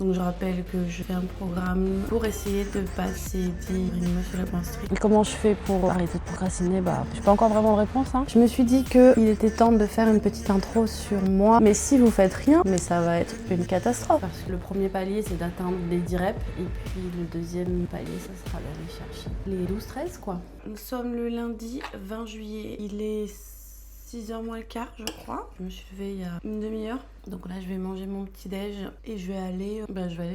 Donc je rappelle que je fais un programme pour essayer de passer des rythmes sur la pincerie. Et comment je fais pour arrêter de procrastiner? J'ai pas encore vraiment de réponse. Je me suis dit qu'il était temps de faire une petite intro sur moi. Mais si vous faites rien, mais ça va être une catastrophe. Parce que le premier palier, c'est d'atteindre les 10 reps. Et puis le deuxième palier, ça sera d'aller chercher les 12-13 quoi. Nous sommes le lundi 20 juillet. Il est 6h moins le quart, je crois. Je me suis levée il y a une demi-heure. Donc là, je vais manger mon petit déj et je vais aller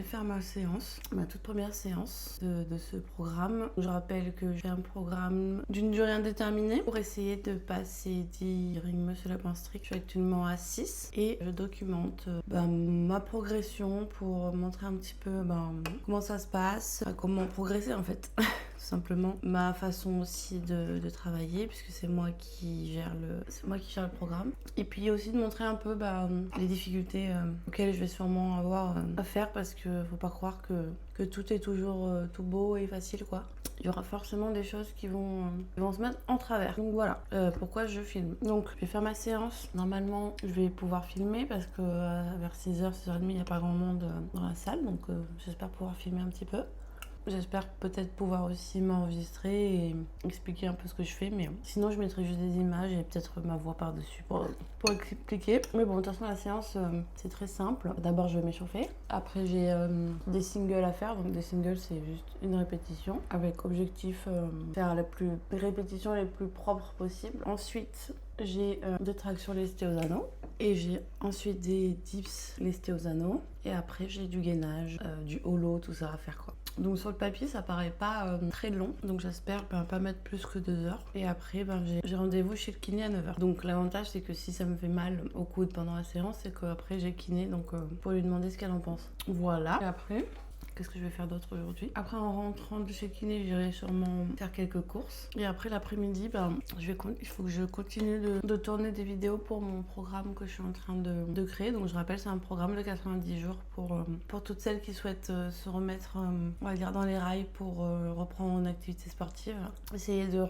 faire ma séance, ma toute première séance de ce programme. Je rappelle que je fais un programme d'une durée indéterminée pour essayer de passer 10 ring muscle up en strict. Je suis actuellement à 6 et je documente ma progression pour montrer un petit peu comment ça se passe, comment progresser en fait. Tout simplement ma façon aussi de travailler puisque c'est moi qui gère le programme, et puis aussi de montrer un peu les difficultés auxquelles je vais sûrement avoir à faire, parce que faut pas croire que tout est toujours tout beau et facile quoi. Il y aura forcément des choses qui vont se mettre en travers. Donc voilà pourquoi je filme. Donc je vais faire ma séance. Normalement je vais pouvoir filmer parce que vers 6h, 6h30 il n'y a pas grand monde dans la salle, donc j'espère pouvoir filmer un petit peu. J'espère peut-être pouvoir aussi m'enregistrer et expliquer un peu ce que je fais, mais sinon je mettrai juste des images et peut-être ma voix par-dessus pour expliquer. Mais bon, de toute façon la séance c'est très simple. D'abord je vais m'échauffer, après j'ai des singles à faire. Donc des singles c'est juste une répétition avec objectif faire les répétitions les plus propres possibles. Ensuite j'ai des tractions lestées aux anneaux et j'ai ensuite des dips lestés aux anneaux, et après j'ai du gainage, du holo, tout ça à faire quoi. Donc sur le papier ça paraît pas très long, donc j'espère pas mettre plus que 2 heures. Et après j'ai rendez-vous chez le kiné à 9h. Donc l'avantage c'est que si ça me fait mal au coude pendant la séance, c'est qu'après j'ai kiné, donc pour lui demander ce qu'elle en pense. Voilà. Et après qu'est-ce que je vais faire d'autre aujourd'hui? Après, en rentrant de chez kiné, j'irai sûrement faire quelques courses. Et après, l'après-midi, il faut que je continue de tourner des vidéos pour mon programme que je suis en train de créer. Donc, je rappelle, c'est un programme de 90 jours pour toutes celles qui souhaitent se remettre, on va dire, dans les rails pour reprendre une activité sportive. Essayer de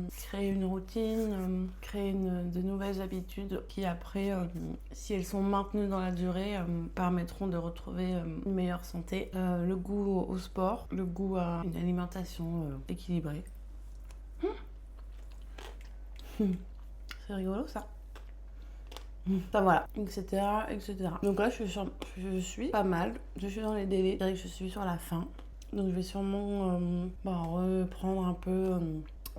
créer une routine, créer de nouvelles habitudes qui, après, si elles sont maintenues dans la durée, permettront de retrouver une meilleure santé. Le goût au sport, le goût à une alimentation équilibrée. C'est rigolo ça. Enfin voilà, etc., etc. Donc là, je suis pas mal. Je suis dans les délais. Je dirais que je suis sur la fin. Donc je vais sûrement reprendre un peu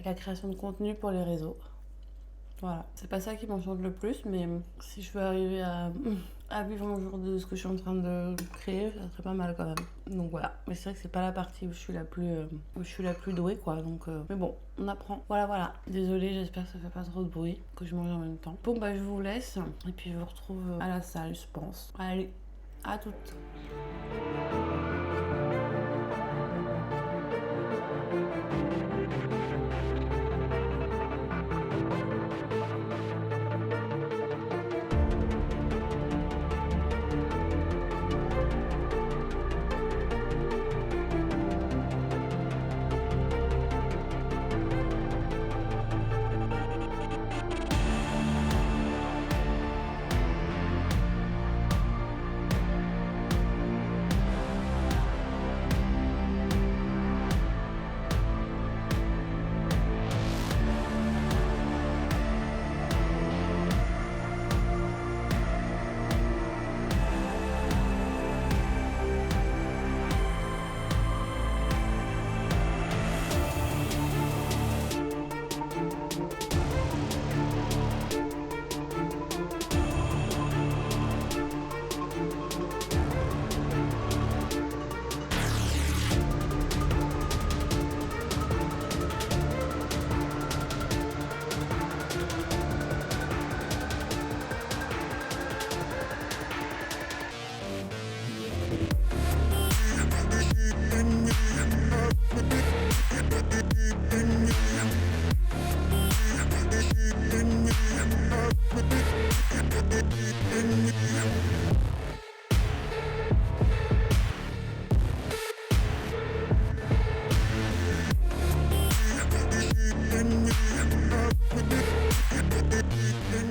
la création de contenu pour les réseaux. Voilà, c'est pas ça qui m'enchante le plus, mais si je veux arriver à vivre un jour de ce que je suis en train de créer, ça serait pas mal quand même. Donc voilà, mais c'est vrai que c'est pas la partie où je suis la plus douée quoi, donc mais bon, on apprend. Voilà. Désolée, j'espère que ça fait pas trop de bruit, que je mange en même temps. Bon je vous laisse et puis je vous retrouve à la salle, je pense. Allez, à toutes.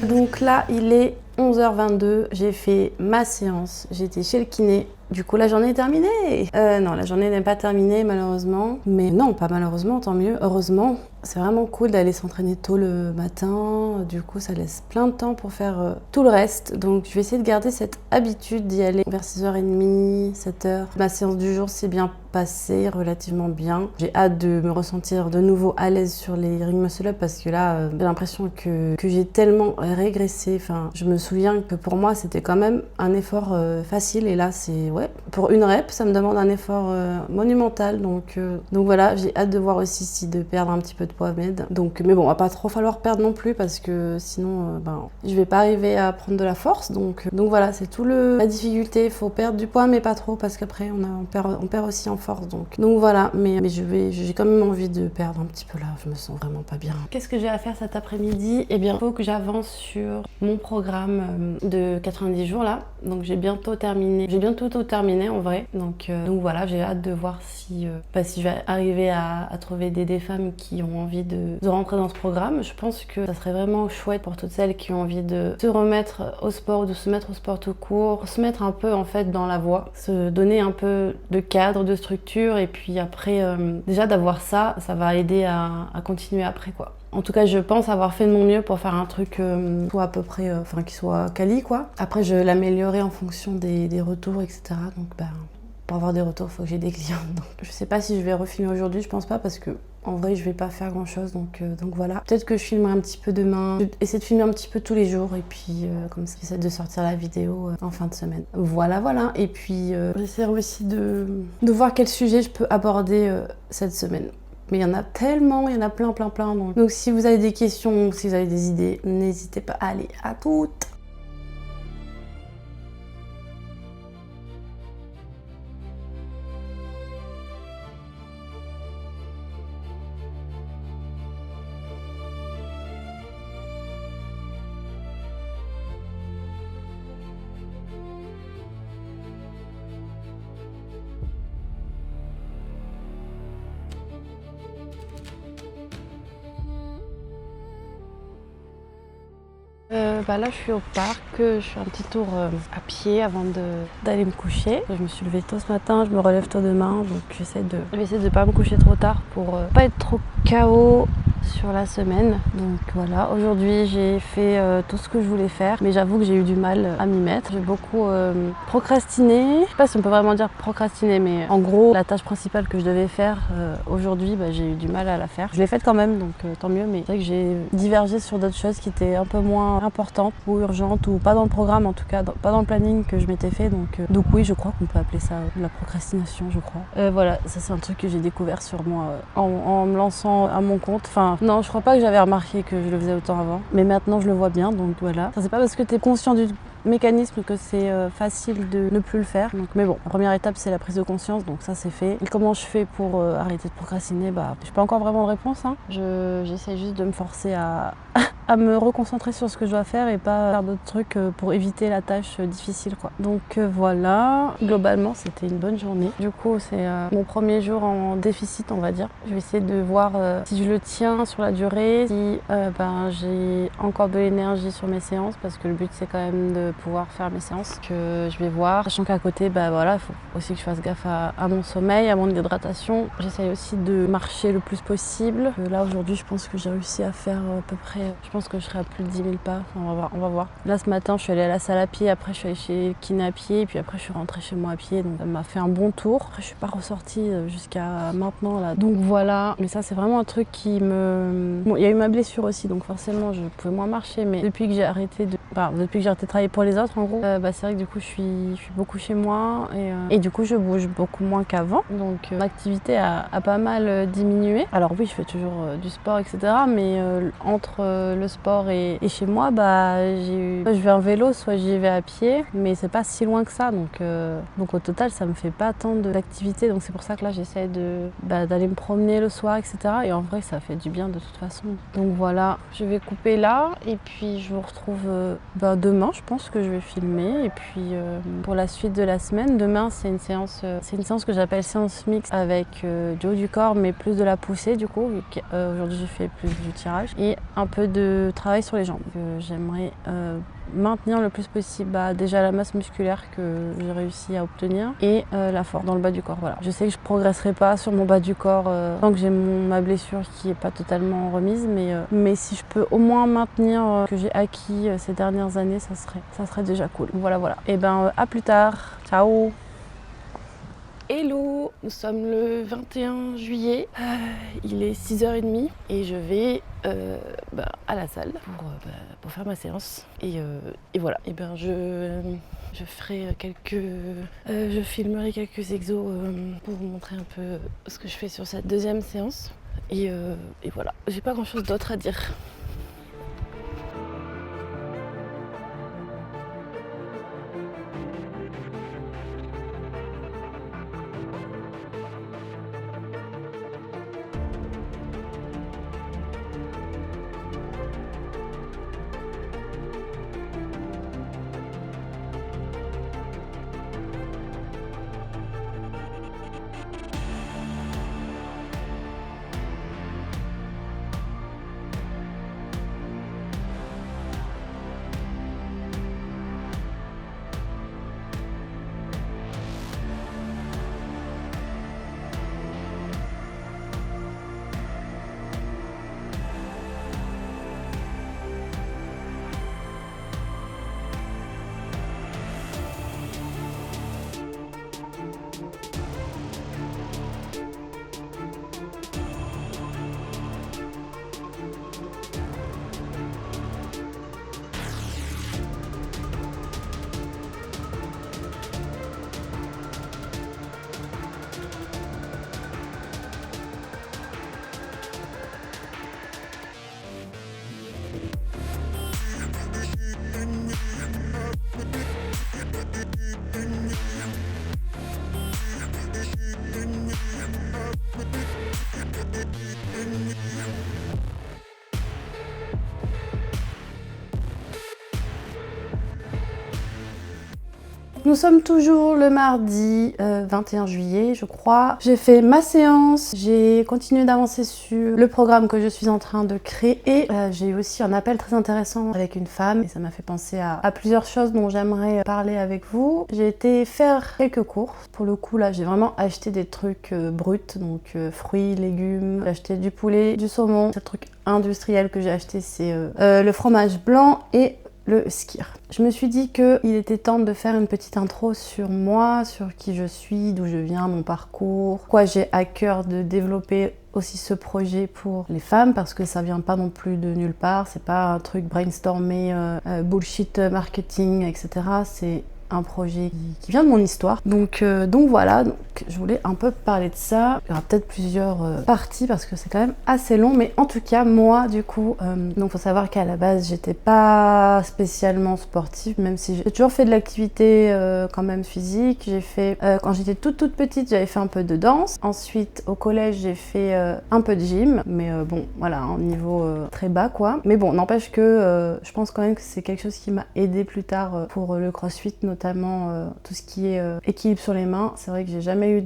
Donc là, il est 11h22, j'ai fait ma séance, j'étais chez le kiné Du coup, la journée est terminée. Non, la journée n'est pas terminée malheureusement. Mais non, pas malheureusement, tant mieux. Heureusement, c'est vraiment cool d'aller s'entraîner tôt le matin. Du coup, ça laisse plein de temps pour faire tout le reste. Donc, je vais essayer de garder cette habitude d'y aller vers 6h30, 7h. Ma séance du jour s'est bien passée, relativement bien. J'ai hâte de me ressentir de nouveau à l'aise sur les ring muscle up parce que là, j'ai l'impression que j'ai tellement régressé. Enfin, je me souviens que pour moi, c'était quand même un effort facile. Et là, c'est pour une rep, ça me demande un effort monumental. Donc voilà, j'ai hâte de voir aussi si de perdre un petit peu de poids med. Donc, mais bon, il va pas trop falloir perdre non plus parce que sinon, je vais pas arriver à prendre de la force. Donc voilà, c'est tout la difficulté. Il faut perdre du poids, mais pas trop parce qu'après, on perd aussi en force. Donc voilà, mais j'ai quand même envie de perdre un petit peu là. Je me sens vraiment pas bien. Qu'est-ce que j'ai à faire cet après-midi? Eh bien, il faut que j'avance sur mon programme de 90 jours là. Donc j'ai bientôt terminé. J'ai bientôt tout terminé en vrai. Donc voilà, j'ai hâte de voir si je vais arriver à trouver des femmes qui ont envie de rentrer dans ce programme. Je pense que ça serait vraiment chouette pour toutes celles qui ont envie de se remettre au sport, de se mettre au sport tout court, se mettre un peu en fait dans la voie, se donner un peu de cadre, de structure, et puis après déjà d'avoir ça va aider à continuer après quoi. En tout cas, je pense avoir fait de mon mieux pour faire un truc soit à peu près, qui soit quali quoi. Après, je l'améliorerai en fonction des retours, etc. Donc pour avoir des retours, il faut que j'ai des clients. Donc, je sais pas si je vais refilmer aujourd'hui, je pense pas parce que en vrai, je vais pas faire grand chose. Donc voilà. Peut-être que je filmerai un petit peu demain. Je vais essayer de filmer un petit peu tous les jours et puis comme ça, j'essaie de sortir la vidéo en fin de semaine. Voilà. Et puis j'essaierai aussi de voir quel sujet je peux aborder cette semaine. Mais il y en a tellement, il y en a plein. Donc si vous avez des questions, si vous avez des idées, n'hésitez pas. Allez, à toutes! Là, je suis au parc, je fais un petit tour à pied avant d'aller me coucher. Je me suis levée tôt ce matin, je me relève tôt demain, donc je vais essayer de pas me coucher trop tard pour pas être trop KO sur la semaine. Donc voilà, aujourd'hui j'ai fait tout ce que je voulais faire, mais j'avoue que j'ai eu du mal à m'y mettre. J'ai beaucoup procrastiné. Je sais pas si on peut vraiment dire procrastiner, mais en gros, la tâche principale que je devais faire aujourd'hui, j'ai eu du mal à la faire. Je l'ai faite quand même, donc tant mieux, mais c'est vrai que j'ai divergé sur d'autres choses qui étaient un peu moins importantes ou urgentes, ou pas dans le programme, en tout cas pas dans le planning que je m'étais fait. Donc oui, je crois qu'on peut appeler ça de la procrastination, je crois. Voilà, ça c'est un truc que j'ai découvert sur moi en me lançant à mon compte. Enfin, non, je crois pas que j'avais remarqué que je le faisais autant avant, mais maintenant je le vois bien, donc voilà. C'est pas parce que tu es conscient du mécanisme que c'est facile de ne plus le faire. Donc, mais bon, la première étape c'est la prise de conscience, donc ça c'est fait. Et comment je fais pour arrêter de procrastiner? J'ai pas encore vraiment de réponse. J'essaie juste de me forcer à me reconcentrer sur ce que je dois faire et pas faire d'autres trucs pour éviter la tâche difficile quoi. Donc voilà, globalement c'était une bonne journée. Du coup c'est mon premier jour en déficit on va dire. Je vais essayer de voir si je le tiens sur la durée, si j'ai encore de l'énergie sur mes séances, parce que le but c'est quand même de pouvoir faire mes séances, que je vais voir. Sachant qu'à côté, il faut aussi que je fasse gaffe à mon sommeil, à mon hydratation. J'essaye aussi de marcher le plus possible. Là aujourd'hui je pense que j'ai réussi à faire à peu près, je pense que je serai à plus de 10 000 pas, enfin, on va voir. Là ce matin je suis allée à la salle à pied, après je suis allée chez le kiné à pied, et puis après je suis rentrée chez moi à pied, donc ça m'a fait un bon tour. Après je suis pas ressortie jusqu'à maintenant là. Donc voilà, mais ça c'est vraiment un truc qui me... Bon, il y a eu ma blessure aussi, donc forcément je pouvais moins marcher, mais depuis que j'ai arrêté de travailler pour les autres en gros, c'est vrai que du coup je suis beaucoup chez moi et du coup je bouge beaucoup moins qu'avant, donc l'activité a pas mal diminué. Alors oui, je fais toujours du sport etc, mais entre le sport et chez moi, soit je vais en vélo, soit j'y vais à pied, mais c'est pas si loin que ça, donc au total ça me fait pas tant d'activité, donc c'est pour ça que là j'essaie d'aller me promener le soir etc, et en vrai ça fait du bien de toute façon. Donc voilà, je vais couper là et puis je vous retrouve demain. Je pense que je vais filmer, et puis pour la suite de la semaine, demain c'est une séance que j'appelle séance mixte avec du haut du corps mais plus de la poussée du coup. Aujourd'hui j'ai fait plus du tirage et un peu de travail sur les jambes. J'aimerais maintenir le plus possible déjà la masse musculaire que j'ai réussi à obtenir et la force dans le bas du corps. Voilà. Je sais que je progresserai pas sur mon bas du corps tant que j'ai ma blessure qui est pas totalement remise, mais si je peux au moins maintenir ce que j'ai acquis ces dernières années, ça serait déjà cool. Voilà. Et à plus tard. Ciao. Hello, nous sommes le 21 juillet, il est 6h30 et je vais à la salle pour faire ma séance et voilà, je ferai je filmerai quelques exos pour vous montrer un peu ce que je fais sur cette deuxième séance et voilà, j'ai pas grand chose d'autre à dire. Nous sommes toujours le mardi 21 juillet, je crois. J'ai fait ma séance, j'ai continué d'avancer sur le programme que je suis en train de créer. J'ai eu aussi un appel très intéressant avec une femme et ça m'a fait penser à plusieurs choses dont j'aimerais parler avec vous. J'ai été faire quelques courses. Pour le coup, là, j'ai vraiment acheté des trucs bruts, donc fruits, légumes. J'ai acheté du poulet, du saumon. Le truc industriel que j'ai acheté, c'est le fromage blanc et le skyr. Je me suis dit qu'il était temps de faire une petite intro sur moi, sur qui je suis, d'où je viens, mon parcours, pourquoi j'ai à cœur de développer aussi ce projet pour les femmes, parce que ça vient pas non plus de nulle part, c'est pas un truc brainstormé, bullshit marketing, etc. C'est un projet qui vient de mon histoire. Donc voilà, je voulais un peu parler de ça. Il y aura peut-être plusieurs parties parce que c'est quand même assez long, mais en tout cas, moi, du coup, donc faut savoir qu'à la base, j'étais pas spécialement sportive, même si j'ai toujours fait de l'activité quand même physique. J'ai fait, quand j'étais toute petite, j'avais fait un peu de danse. Ensuite, au collège, j'ai fait un peu de gym, mais bon, voilà, un niveau très bas, quoi. Mais bon, n'empêche que je pense quand même que c'est quelque chose qui m'a aidé plus tard pour le crossfit, notamment tout ce qui est équilibre sur les mains. C'est vrai que j'ai jamais eu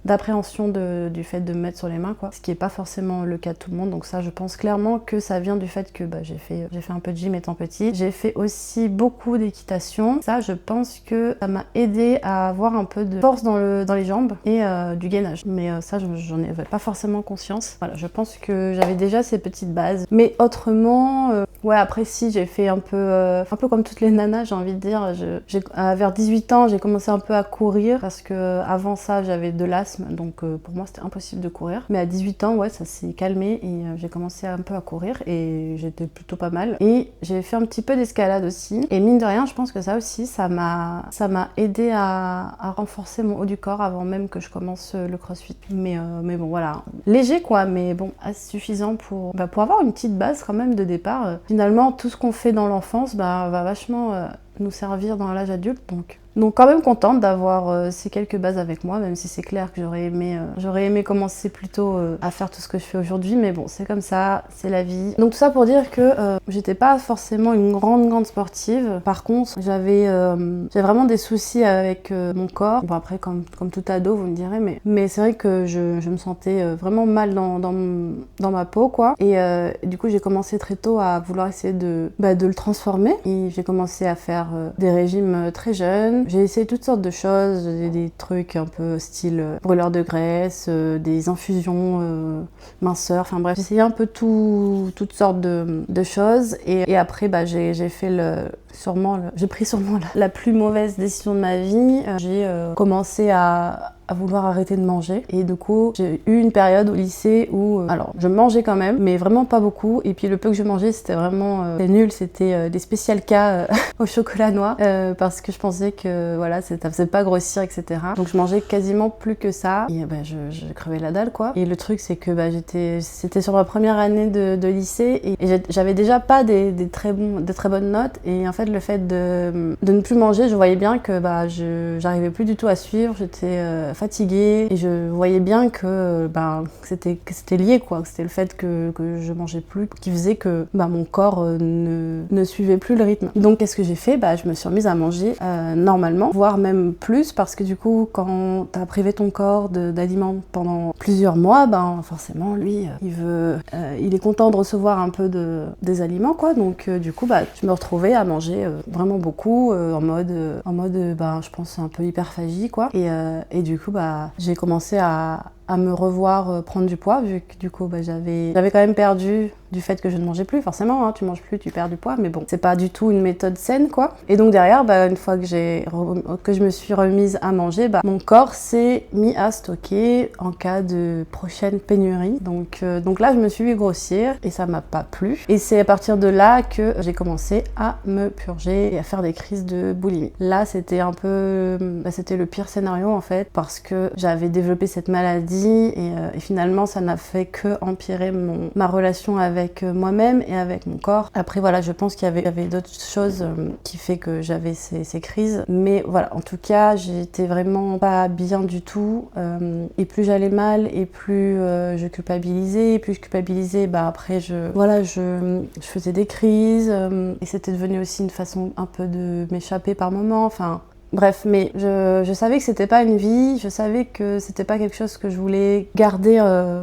d'appréhension du fait de me mettre sur les mains, quoi. Ce qui est pas forcément le cas de tout le monde. Donc ça, je pense clairement que ça vient du fait que j'ai fait un peu de gym étant petite. J'ai fait aussi beaucoup d'équitation. Ça, je pense que ça m'a aidé à avoir un peu de force dans les jambes et du gainage. Mais ça, j'en avais pas forcément conscience. Voilà, je pense que j'avais déjà ces petites bases. Mais autrement, ouais, après si, j'ai fait un peu comme toutes les nanas, j'ai envie de dire. Vers 18 ans, j'ai commencé un peu à courir parce que avant ça, j'avais de l'asthme, donc pour moi, c'était impossible de courir. Mais à 18 ans, ouais, ça s'est calmé et j'ai commencé un peu à courir et j'étais plutôt pas mal. Et j'ai fait un petit peu d'escalade aussi. Et mine de rien, je pense que ça aussi, ça m'a aidé à renforcer mon haut du corps avant même que je commence le crossfit. Mais bon, voilà, léger quoi, mais bon, assez suffisant pour avoir une petite base quand même de départ. Finalement, tout ce qu'on fait dans l'enfance va vachement nous servir dans l'âge adulte, donc Donc quand même contente d'avoir ces quelques bases avec moi, même si c'est clair que j'aurais aimé commencer plus tôt à faire tout ce que je fais aujourd'hui, mais bon, c'est comme ça, c'est la vie. Donc tout ça pour dire que j'étais pas forcément une grande sportive. Par contre, j'avais vraiment des soucis avec mon corps. Bon après, comme tout ado, vous me direz, mais c'est vrai que je me sentais vraiment mal dans ma peau, quoi. Et du coup, j'ai commencé très tôt à vouloir essayer de le transformer. Et j'ai commencé à faire des régimes très jeunes. J'ai essayé toutes sortes de choses, des trucs un peu style brûleur de graisse, des infusions minceur, enfin bref, j'ai essayé un peu toutes sortes de choses. Et après, j'ai fait j'ai pris sûrement la plus mauvaise décision de ma vie. J'ai commencé à vouloir arrêter de manger. Et du coup, j'ai eu une période au lycée où, alors, je mangeais quand même, mais vraiment pas beaucoup. Et puis le peu que je mangeais, c'était vraiment nul. C'était des spécial cas au chocolat noir, parce que je pensais que, voilà, ça faisait pas grossir, etc. Donc je mangeais quasiment plus que ça. Et je crevais la dalle, quoi. Et le truc, c'est que c'était sur ma première année de lycée et j'avais déjà pas des très bonnes notes. Et en fait, le fait de ne plus manger, je voyais bien que j'arrivais plus du tout à suivre. J'étais fatiguée et je voyais bien que c'était lié, quoi. C'était le fait que je mangeais plus qui faisait que mon corps ne suivait plus le rythme. Donc qu'est-ce que j'ai fait? Je me suis remise à manger normalement, voire même plus, parce que du coup, quand t'as privé ton corps d'aliments pendant plusieurs mois, forcément lui il est content de recevoir un peu des aliments, quoi. Donc du coup je me retrouvais à manger vraiment beaucoup en mode je pense un peu hyperphagie, quoi. Et du coup j'ai commencé à me revoir prendre du poids, vu que du coup j'avais quand même perdu du fait que je ne mangeais plus, forcément, hein, tu manges plus, tu perds du poids, mais bon, c'est pas du tout une méthode saine, quoi. Et donc derrière, une fois que je me suis remise à manger, mon corps s'est mis à stocker en cas de prochaine pénurie. Donc là, je me suis vue grossir et ça m'a pas plu. Et c'est à partir de là que j'ai commencé à me purger et à faire des crises de boulimie. Là, c'était un peu, c'était le pire scénario en fait, parce que j'avais développé cette maladie et finalement, ça n'a fait que empirer ma relation avec moi-même et avec mon corps. Après voilà, je pense qu'il y avait d'autres choses qui fait que j'avais ces crises, mais voilà, en tout cas j'étais vraiment pas bien du tout, et plus j'allais mal et plus je culpabilisais, et plus je culpabilisais, après je faisais des crises, et c'était devenu aussi une façon un peu de m'échapper par moments, enfin bref, mais je savais que c'était pas une vie, je savais que c'était pas quelque chose que je voulais garder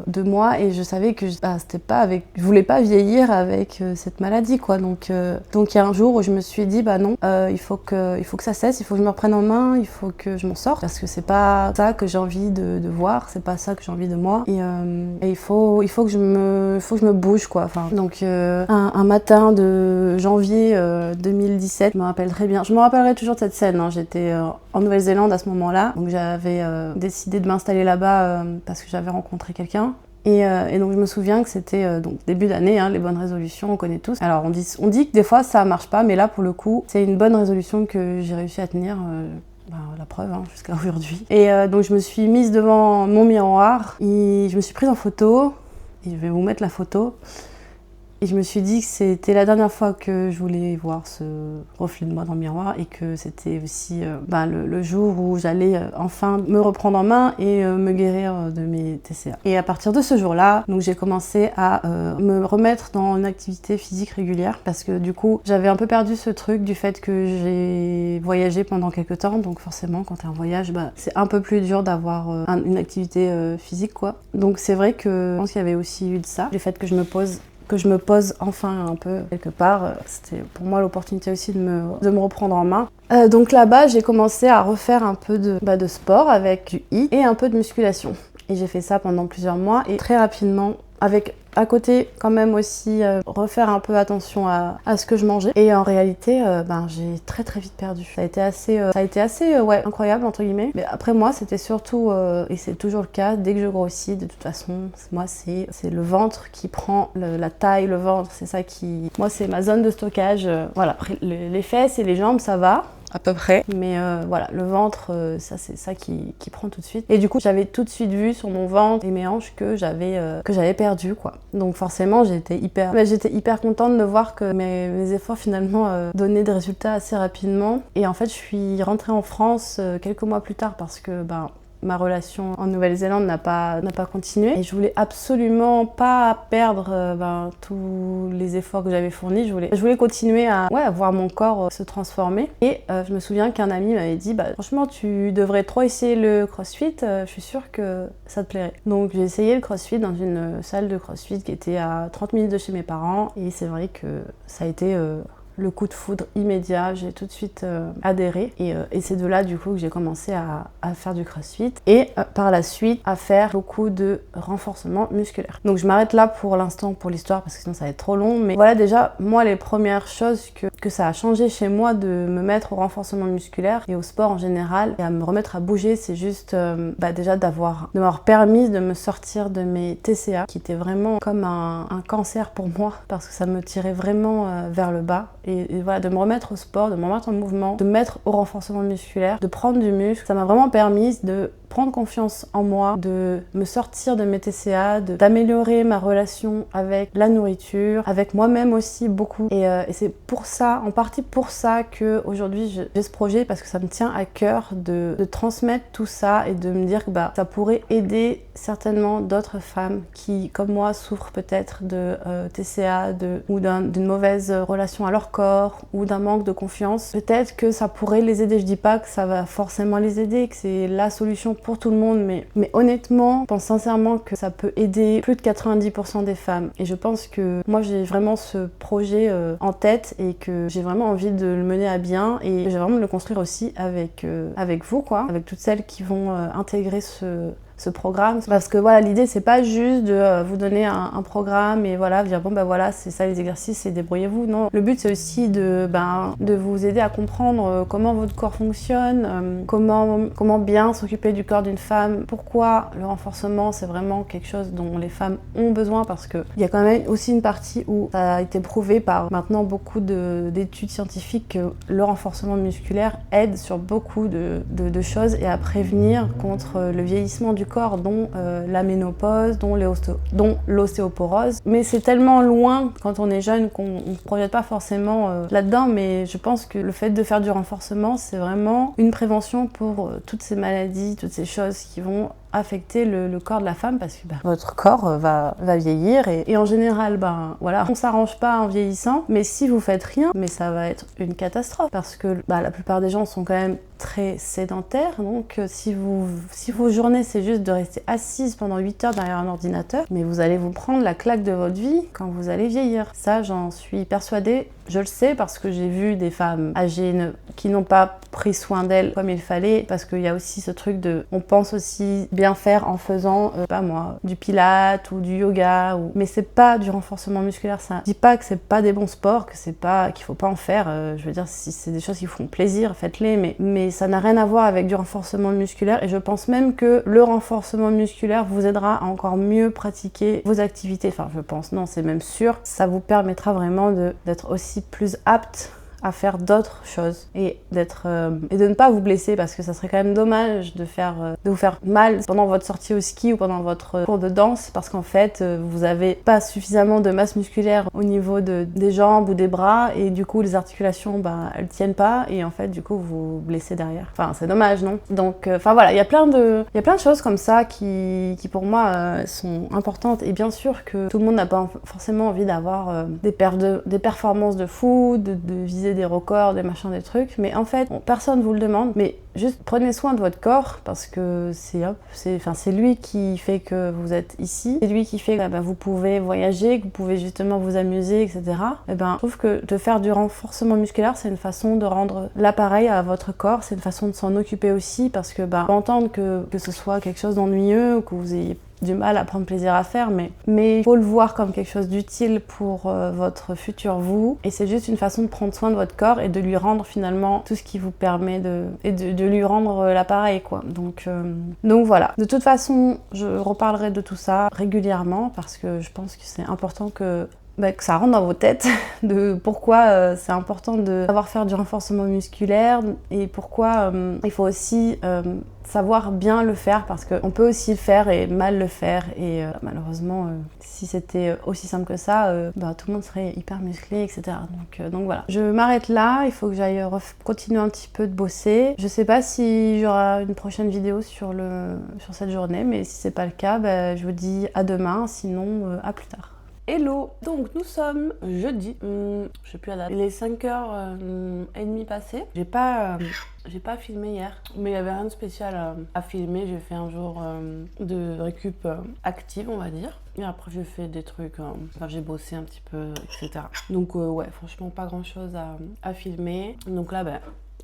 de moi, et je savais que je voulais pas vieillir avec cette maladie, quoi. Donc il y a un jour où je me suis dit non, il faut que ça cesse, il faut que je me reprenne en main, il faut que je m'en sorte, parce que c'est pas ça que j'ai envie de voir, c'est pas ça que j'ai envie de moi, et il faut que je me bouge, quoi. Enfin, donc un matin de janvier 2017, je me rappelle très bien, je me rappellerai toujours de cette scène, hein. J'étais en Nouvelle-Zélande à ce moment-là, donc j'avais décidé de m'installer là-bas parce que j'avais rencontré quelqu'un. Et donc je me souviens que c'était donc début d'année, hein, les bonnes résolutions, on connaît tous. Alors on dit que des fois ça marche pas, mais là pour le coup c'est une bonne résolution que j'ai réussi à tenir. La preuve, hein, jusqu'à aujourd'hui. Et donc je me suis mise devant mon miroir et je me suis prise en photo, et je vais vous mettre la photo. Et je me suis dit que c'était la dernière fois que je voulais voir ce reflet de moi dans le miroir, et que c'était aussi le jour où j'allais enfin me reprendre en main et me guérir de mes TCA. Et à partir de ce jour-là, donc j'ai commencé à me remettre dans une activité physique régulière, parce que du coup j'avais un peu perdu ce truc du fait que j'ai voyagé pendant quelques temps, donc forcément quand t'es en voyage, c'est un peu plus dur d'avoir une activité physique, quoi. Donc c'est vrai que je pense qu'il y avait aussi eu de ça, le fait que je me pose enfin un peu quelque part. C'était pour moi l'opportunité aussi de me reprendre en main. Donc là-bas, j'ai commencé à refaire un peu de sport avec du HIIT et un peu de musculation. Et j'ai fait ça pendant plusieurs mois, et très rapidement, avec à côté quand même aussi refaire un peu attention à ce que je mangeais. Et en réalité, j'ai très très vite perdu. Ça a été assez incroyable entre guillemets. Mais après moi, c'était surtout, et c'est toujours le cas, dès que je grossis, de toute façon, moi c'est le ventre qui prend la taille, le ventre, c'est ça qui... Moi c'est ma zone de stockage. Voilà, après les fesses et les jambes, ça va. à peu près. Mais voilà, le ventre, ça c'est ça qui prend tout de suite. Et du coup, j'avais tout de suite vu sur mon ventre et mes hanches que j'avais perdu, quoi. Donc forcément, j'étais hyper contente de voir que mes efforts finalement donnaient des résultats assez rapidement. Et en fait, je suis rentrée en France quelques mois plus tard parce que ma relation en Nouvelle-Zélande n'a pas continué et je voulais absolument pas perdre tous les efforts que j'avais fournis. Je voulais continuer à voir mon corps se transformer. Et je me souviens qu'un ami m'avait dit franchement, tu devrais trop essayer le CrossFit, je suis sûre que ça te plairait. Donc j'ai essayé le CrossFit dans une salle de CrossFit qui était à 30 minutes de chez mes parents et c'est vrai que ça a été le coup de foudre immédiat, j'ai tout de suite adhéré et c'est de là du coup que j'ai commencé à faire du CrossFit et par la suite à faire beaucoup de renforcement musculaire. Donc je m'arrête là pour l'instant pour l'histoire parce que sinon ça va être trop long, mais voilà déjà moi les premières choses que ça a changé chez moi de me mettre au renforcement musculaire et au sport en général et à me remettre à bouger, c'est juste déjà de m'avoir permis de me sortir de mes TCA qui étaient vraiment comme un cancer pour moi parce que ça me tirait vraiment vers le bas. Et voilà, de me remettre au sport, de me remettre en mouvement, de me mettre au renforcement musculaire, de prendre du muscle, ça m'a vraiment permis de prendre confiance en moi, de me sortir de mes TCA, d'améliorer ma relation avec la nourriture, avec moi-même aussi beaucoup. Et c'est pour ça, en partie pour ça qu'aujourd'hui j'ai ce projet parce que ça me tient à cœur de transmettre tout ça et de me dire que ça pourrait aider certainement d'autres femmes qui, comme moi, souffrent peut-être de TCA ou d'une mauvaise relation à leur corps ou d'un manque de confiance. Peut-être que ça pourrait les aider. Je dis pas que ça va forcément les aider, que c'est la solution pour tout le monde, mais honnêtement, je pense sincèrement que ça peut aider plus de 90% des femmes. Et je pense que moi, j'ai vraiment ce projet en tête et que j'ai vraiment envie de le mener à bien et j'ai vraiment de le construire aussi avec vous, quoi, avec toutes celles qui vont intégrer ce programme, parce que voilà, l'idée c'est pas juste de vous donner un programme et voilà, dire c'est ça les exercices et débrouillez-vous. Non, le but c'est aussi de vous aider à comprendre comment votre corps fonctionne, comment bien s'occuper du corps d'une femme, pourquoi le renforcement c'est vraiment quelque chose dont les femmes ont besoin, parce que il y a quand même aussi une partie où ça a été prouvé par maintenant beaucoup d'études scientifiques que le renforcement musculaire aide sur beaucoup de choses et à prévenir contre le vieillissement du corps, dont la ménopause, dont l'ostéoporose. Mais c'est tellement loin quand on est jeune qu'on ne se projette pas forcément là-dedans, mais je pense que le fait de faire du renforcement, c'est vraiment une prévention pour toutes ces maladies, toutes ces choses qui vont affecter le corps de la femme parce que votre corps va vieillir et en général on s'arrange pas en vieillissant, mais si vous faites rien, mais ça va être une catastrophe parce que la plupart des gens sont quand même très sédentaires, donc si vos journées c'est juste de rester assise pendant 8 heures derrière un ordinateur, mais vous allez vous prendre la claque de votre vie quand vous allez vieillir. Ça, j'en suis persuadée. Je le sais parce que j'ai vu des femmes âgées qui n'ont pas pris soin d'elles comme il fallait, parce qu'il y a aussi ce truc on pense aussi bien faire en faisant, du pilates ou du yoga, mais c'est pas du renforcement musculaire, ça. Je dis pas que c'est pas des bons sports, qu'il faut pas en faire, je veux dire, si c'est des choses qui vous font plaisir, faites-les, mais ça n'a rien à voir avec du renforcement musculaire et je pense même que le renforcement musculaire vous aidera à encore mieux pratiquer vos activités, enfin je pense, non, c'est même sûr, ça vous permettra vraiment d'être aussi plus apte à faire d'autres choses et de ne pas vous blesser, parce que ça serait quand même dommage de vous faire mal pendant votre sortie au ski ou pendant votre cours de danse, parce qu'en fait vous avez pas suffisamment de masse musculaire au niveau des jambes ou des bras et du coup les articulations elles tiennent pas et en fait du coup vous vous blessez derrière. Enfin c'est dommage, non? Donc voilà, il y a plein de choses comme ça qui pour moi sont importantes, et bien sûr que tout le monde n'a pas forcément envie d'avoir des performances de fou, de viser des records, des machins, des trucs, mais en fait personne vous le demande, mais juste prenez soin de votre corps parce que c'est lui qui fait que vous êtes ici, c'est lui qui fait que vous pouvez voyager, que vous pouvez justement vous amuser, etc. Et je trouve que de faire du renforcement musculaire, c'est une façon de rendre l'appareil à votre corps, c'est une façon de s'en occuper aussi, parce que entendre que ce soit quelque chose d'ennuyeux ou que vous ayez du mal à prendre plaisir à faire, mais il faut le voir comme quelque chose d'utile pour votre futur vous, et c'est juste une façon de prendre soin de votre corps et de lui rendre finalement tout ce qui vous permet de lui rendre l'appareil, quoi. Donc voilà. De toute façon, je reparlerai de tout ça régulièrement parce que je pense que c'est important que que ça rentre dans vos têtes de pourquoi c'est important de savoir faire du renforcement musculaire et pourquoi il faut aussi savoir bien le faire parce qu'on peut aussi le faire et mal le faire et malheureusement si c'était aussi simple que ça tout le monde serait hyper musclé, etc. Donc voilà, je m'arrête là, il faut que j'aille continuer un petit peu de bosser. Je sais pas si j'aurai une prochaine vidéo sur cette journée, mais si c'est pas le cas, je vous dis à demain, sinon à plus tard. Hello! Donc nous sommes jeudi, je sais plus la date, il est 5h30 passées. J'ai pas filmé hier, mais il y avait rien de spécial à filmer. J'ai fait un jour de récup active, on va dire. Et après j'ai fait des trucs, j'ai bossé un petit peu, etc. Donc ouais, franchement pas grand chose à filmer. Donc là,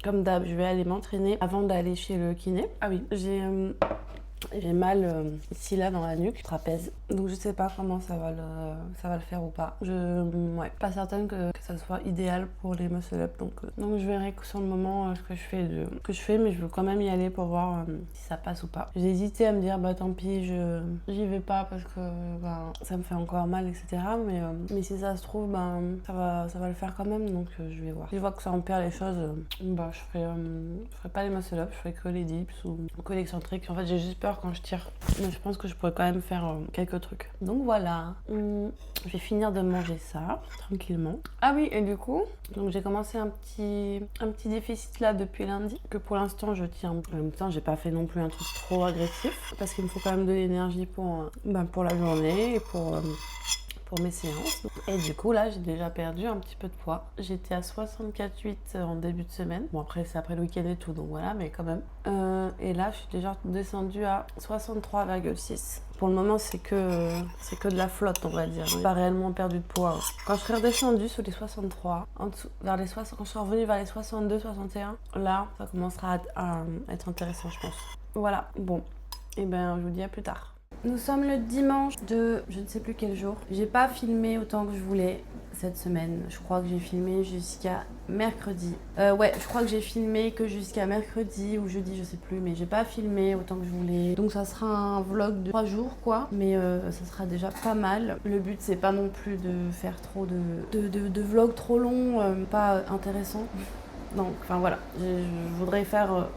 comme d'hab, je vais aller m'entraîner avant d'aller chez le kiné. Ah oui, j'ai mal ici là dans la nuque, trapèze. Donc je sais pas comment ça va le faire ou pas. Ouais, pas certaine que ça soit idéal pour les muscle up. Donc je verrai sur le moment ce que je fais, mais je veux quand même y aller pour voir si ça passe ou pas. J'ai hésité à me dire tant pis, j'y vais pas parce que ça me fait encore mal, etc. Mais si ça se trouve, ça va le faire quand même. Donc je vais voir. Si je vois que ça empire les choses, je ferai pas les muscle up, je ferai que les dips ou que l'excentrique. En fait, j'ai juste peur quand je tire, mais je pense que je pourrais quand même faire quelques trucs. Donc voilà, je vais finir de manger ça tranquillement. Ah oui, et du coup, donc j'ai commencé un petit déficit là depuis lundi, que pour l'instant je tiens. En même temps, j'ai pas fait non plus un truc trop agressif, parce qu'il me faut quand même de l'énergie pour la journée et pour mes séances. Et du coup là j'ai déjà perdu un petit peu de poids. J'étais à 64,8 en début de semaine. Bon après c'est après le week-end et tout, donc voilà, mais quand même. Et là je suis déjà descendue à 63,6. Pour le moment c'est que de la flotte, on va dire. J'ai pas réellement perdu de poids. Quand je serai redescendue sous les 63, en dessous, quand je serai revenue vers les 62, 61, là ça commencera à être intéressant, je pense. Voilà, bon, et je vous dis à plus tard. Nous sommes le dimanche de je ne sais plus quel jour. J'ai pas filmé autant que je voulais cette semaine. Je crois que j'ai filmé jusqu'à mercredi. Ouais, je crois que j'ai filmé que jusqu'à mercredi ou jeudi, je sais plus. Mais j'ai pas filmé autant que je voulais. Donc ça sera un vlog de 3 jours quoi. Mais ça sera déjà pas mal. Le but c'est pas non plus de faire trop de vlogs trop longs, pas intéressants. Donc enfin voilà, je voudrais faire...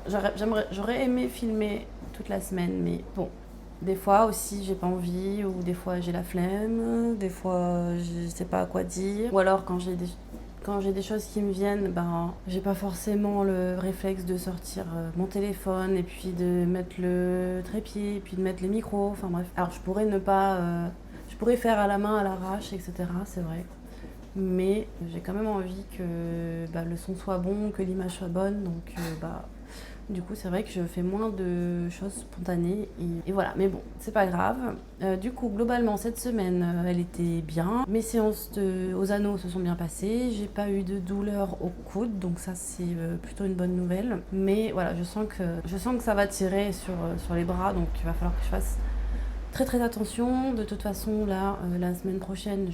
j'aurais aimé filmer toute la semaine, mais bon. Des fois aussi j'ai pas envie, ou des fois j'ai la flemme, des fois je sais pas quoi dire. Ou alors quand j'ai des choses qui me viennent, j'ai pas forcément le réflexe de sortir mon téléphone et puis de mettre le trépied et puis de mettre les micros, enfin bref. Alors je pourrais faire à la main, à l'arrache, etc. c'est vrai. Mais j'ai quand même envie que le son soit bon, que l'image soit bonne, donc du coup, c'est vrai que je fais moins de choses spontanées et voilà. Mais bon, c'est pas grave. Du coup, globalement, cette semaine, elle était bien. Mes séances aux anneaux se sont bien passées. J'ai pas eu de douleur au coude, donc ça, c'est plutôt une bonne nouvelle. Mais voilà, je sens que ça va tirer sur les bras, donc il va falloir que je fasse très très attention. De toute façon, là, la semaine prochaine,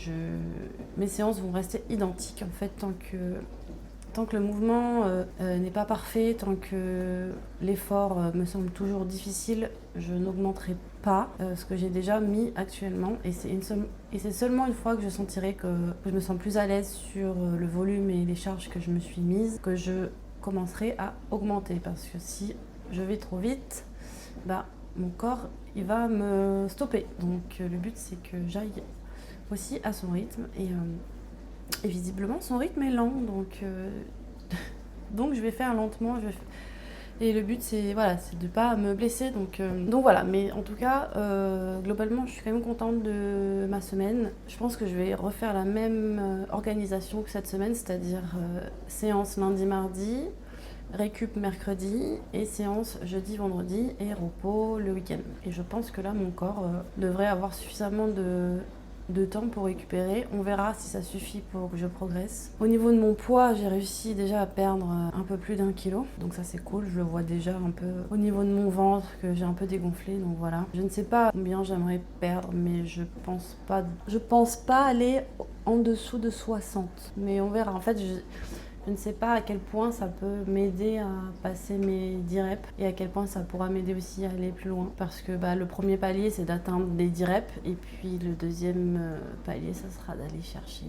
mes séances vont rester identiques en fait, tant que le mouvement n'est pas parfait, tant que l'effort me semble toujours difficile, je n'augmenterai pas ce que j'ai déjà mis actuellement. Et c'est seulement une fois que je sentirai que je me sens plus à l'aise sur le volume et les charges que je me suis mises, que je commencerai à augmenter. Parce que si je vais trop vite, mon corps il va me stopper. Donc le but c'est que j'aille aussi à son rythme. Et visiblement, son rythme est lent, donc je vais faire lentement. Et le but, c'est de ne pas me blesser. Donc voilà, mais en tout cas, globalement, je suis quand même contente de ma semaine. Je pense que je vais refaire la même organisation que cette semaine, c'est-à-dire séance lundi, mardi, récup mercredi et séance jeudi, vendredi et repos le week-end. Et je pense que là, mon corps devrait avoir suffisamment de temps pour récupérer. On verra si ça suffit pour que je progresse. Au niveau de mon poids, j'ai réussi déjà à perdre un peu plus d'1 kilo. Donc ça c'est cool, je le vois déjà un peu au niveau de mon ventre que j'ai un peu dégonflé, donc voilà. Je ne sais pas combien j'aimerais perdre, mais je pense pas aller en dessous de 60. Mais on verra. En fait, Je ne sais pas à quel point ça peut m'aider à passer mes 10 reps et à quel point ça pourra m'aider aussi à aller plus loin. Parce que le premier palier, c'est d'atteindre les 10 reps et puis le deuxième palier, ça sera d'aller chercher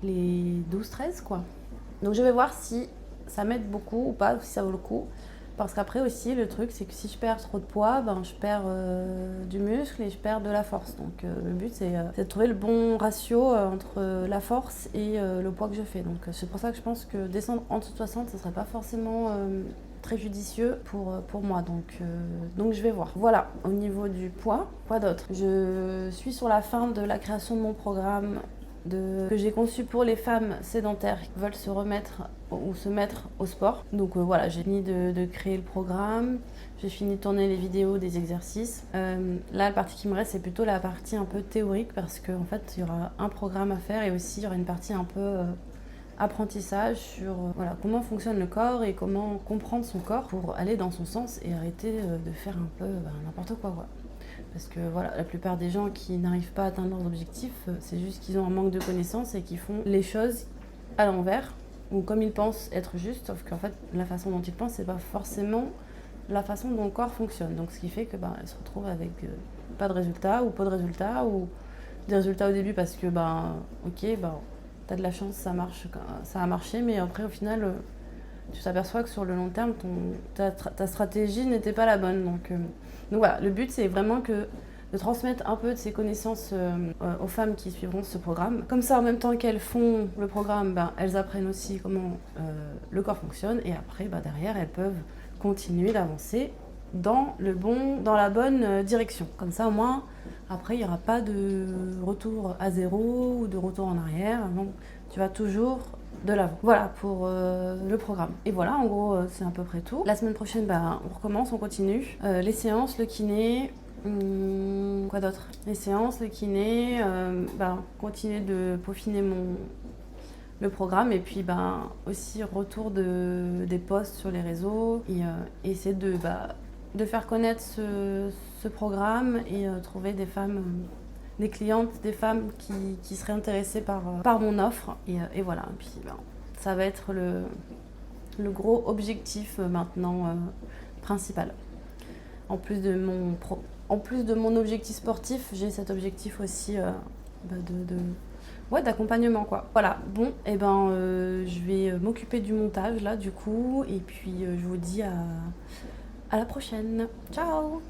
les 12-13 quoi. Donc je vais voir si ça m'aide beaucoup ou pas, si ça vaut le coup. Parce qu'après aussi, le truc, c'est que si je perds trop de poids, je perds du muscle et je perds de la force. Donc le but, c'est de trouver le bon ratio entre la force et le poids que je fais. Donc c'est pour ça que je pense que descendre en dessous de 60, ce ne serait pas forcément très judicieux pour moi. Donc je vais voir. Voilà, au niveau du poids, quoi d'autre? Je suis sur la fin de la création de mon programme que j'ai conçu pour les femmes sédentaires qui veulent se remettre ou se mettre au sport. Donc voilà, j'ai fini de créer le programme, j'ai fini de tourner les vidéos des exercices. Là, la partie qui me reste, c'est plutôt la partie un peu théorique parce qu'en fait, il y aura un programme à faire et aussi il y aura une partie un peu apprentissage sur comment fonctionne le corps et comment comprendre son corps pour aller dans son sens et arrêter de faire un peu n'importe quoi. Parce que la plupart des gens qui n'arrivent pas à atteindre leurs objectifs, c'est juste qu'ils ont un manque de connaissances et qu'ils font les choses à l'envers ou comme ils pensent être juste, sauf qu'en fait la façon dont ils pensent, c'est pas forcément la façon dont le corps fonctionne. Donc ce qui fait que elles se retrouvent avec pas de résultats ou peu de résultats ou des résultats au début parce que t'as de la chance, ça marche, ça a marché, mais après au final tu t'aperçois que sur le long terme ta stratégie n'était pas la bonne. Donc voilà, le but c'est vraiment de transmettre un peu de ces connaissances aux femmes qui suivront ce programme. Comme ça, en même temps qu'elles font le programme, elles apprennent aussi comment le corps fonctionne et après, derrière, elles peuvent continuer d'avancer dans la bonne direction. Comme ça, au moins, après, il n'y aura pas de retour à zéro ou de retour en arrière. Donc, tu vas toujours de l'avant. Voilà pour le programme. Et voilà, en gros, c'est à peu près tout. La semaine prochaine, on recommence, on continue. Les séances, le kiné, quoi d'autre? Les séances, le kiné, continuer de peaufiner le programme et puis aussi retour des posts sur les réseaux et essayer de faire connaître ce programme et trouver des femmes, des clientes, des femmes qui seraient intéressées par mon offre et voilà. Et puis ça va être le gros objectif maintenant principal. En plus de mon objectif sportif, j'ai cet objectif aussi d'accompagnement quoi. Voilà, bon, je vais m'occuper du montage là du coup et puis je vous dis à la prochaine. Ciao!